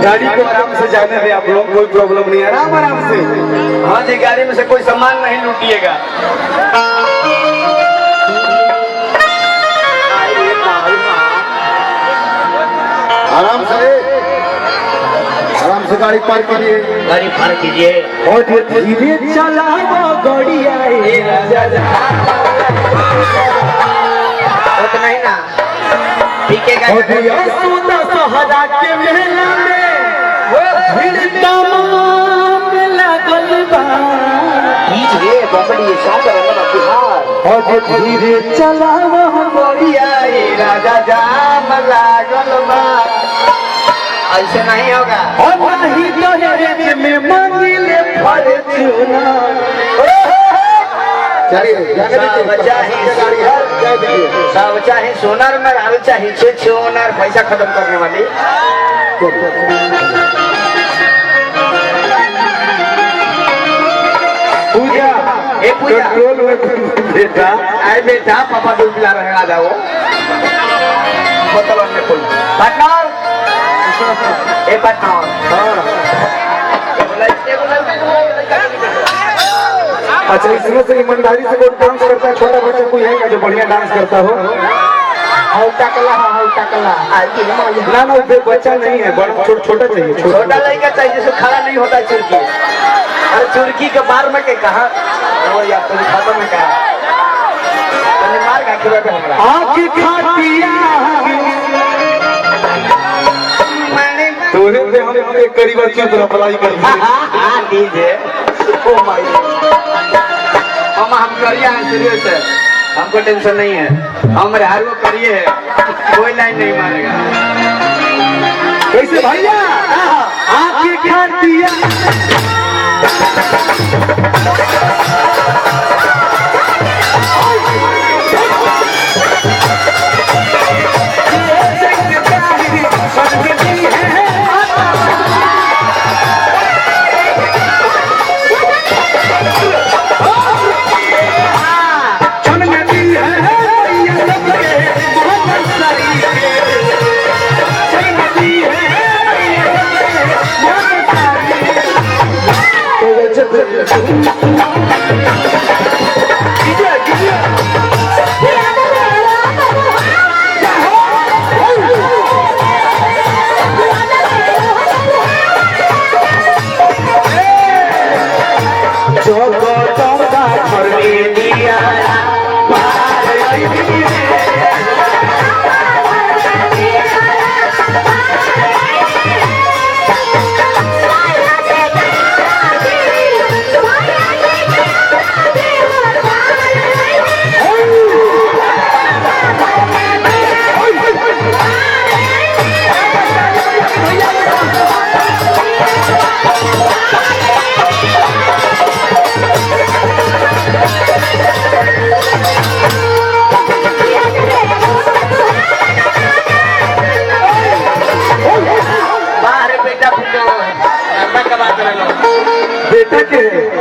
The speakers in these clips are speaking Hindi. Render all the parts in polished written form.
गाड़ी को आराम से जाने दे आप लोग, कोई प्रॉब्लम नहीं है, आराम आराम से। हाँ जी, गाड़ी में से कोई सामान नहीं लूटिएगा। आराम से गाड़ी पार्क कीजिए, गाड़ी पार कीजिए। और धीरे चलाओ गड़िया उतना ही ना पीकेगा। सहरा के मेला में भीड़ तमाम लागल बा, कीजिए बम्बड़ी साथ रहना बिहार। और धीरे चलाओ बढ़िया राजा जाम लागल बा। ऐसे नहीं होगा। और नहीं दहेज में मांगिले फॉर्च्यूनर। सब चाहे सोनार में रहल चाहिए छोनर, पैसा खत्म करने वाली। पूजा ए पूजा कंट्रोल में बेटा। अरे बेटा पापा दूध पिला रहे, आ जाओ बोतल में खोल। पार्टनर ए पार्टनर, अच्छा इसमें से ईमानदारी से कोई डांस करता है, छोटा बच्चा कोई है क्या जो बढ़िया डांस करता हो? ना ना वो बच्चा नहीं है, बड़ा छोटा चाहिए। छोटा लड़का चाहिए जिसको खड़ा नहीं होता चुरकी। अरे चुरकी के बार में के कहा वो यार तुम खाता में कहा मार का खिला पे हमरा आँखी खातिया तोरे पे हम एक करीब अच्छी तरह अप्लाई कर दीजिए। ओ माय मामा, हम करिए हैं सीरियस है, हमको टेंशन नहीं है, हम हर वो करिए है, कोई लाइन नहीं मारेगा। कैसे भैया आँखी खातिया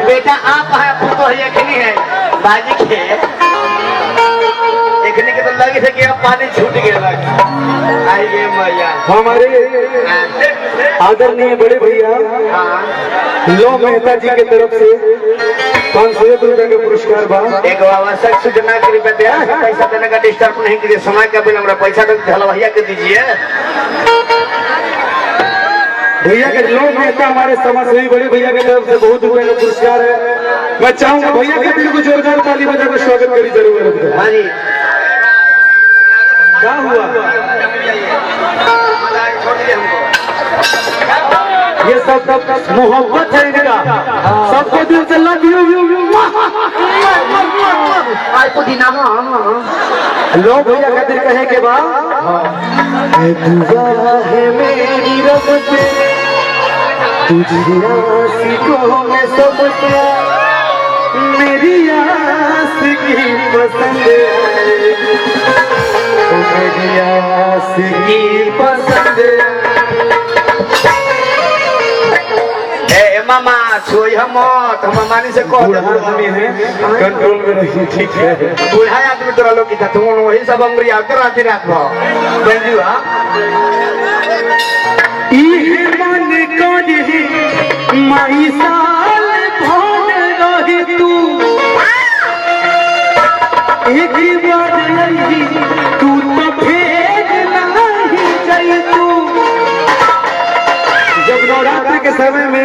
बेटा आप है तो है बाजी के देखने के तो लगे थे कि अब पानी छूट गया। आइए मैया, हमारे आदरणीय बड़े भैया लो मेहता जी के तरफ से 501 रुपए के पुरस्कार बा। एक आवश्यक सूचना के लिए पैसा देने का डिस्टर्ब नहीं कीजिए, समय का बिल हमारा पैसा भैया के दीजिए। भैया के लोग नेता हमारे समाज सेवी बड़े भैया की तरफ से बहुत रुपए का पुरस्कार है। मैं चाहूंगा भैया के दिल को जोरदार ताली बजाकर स्वागत करी जरूर। हाँ जी, क्या हुआ? ये सब मोहब्बत है इनका, सबको दिल से लव यू। आज तो दिन लोग भैया का दिल कहे के बाद दुआ है मेरी रब से तुझे आशिकों में सबसे मेरी आशिकी पसंद है, मेरी आशिकी पसंद मामा छोई हम मानी से कह है कंट्रोल में रहिए, ठीक है। बूढ़ा आदमी तोरा लोग की तुम वही सब अंगुरी आकर रात रात भो इहे मन करे माई साल भर रही तू एक बार रही तू तो फेर नहीं जाई तू। जब नवरात्रि के समय में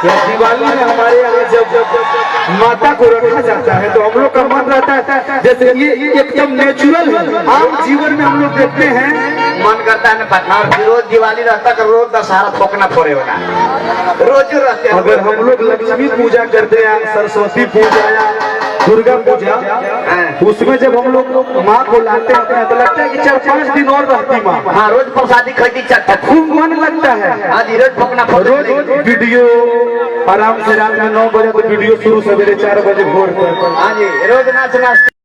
या दिवाली में हमारे यहाँ जब माता को रखा जाता है तो हम लोग का मन रहता है जैसे ये एकदम नेचुरल है। आम जीवन में हम लोग देखते हैं मन करता है ना पटना और रोज दिवाली रहता कर रोज दशहरा ठोकना पड़े होगा रोज रहते हैं। अगर हम लोग लक्ष्मी पूजा करते हैं, सरस्वती पूजा या दुर्गा पूजा, उसमें जब हम लोग माँ को लाते हैं तो लगता है कि 4-5 दिन और रहती माँ। हाँ रोज प्रसादी खरीदी चलता खूब मन लगता है। हाँ जी रोज ठोकना रोज वीडियो आराम से रात में 9 बजे तो वीडियो शुरू, सवेरे 4 बजे भोर तक। हाँ जी रोज नाच नाच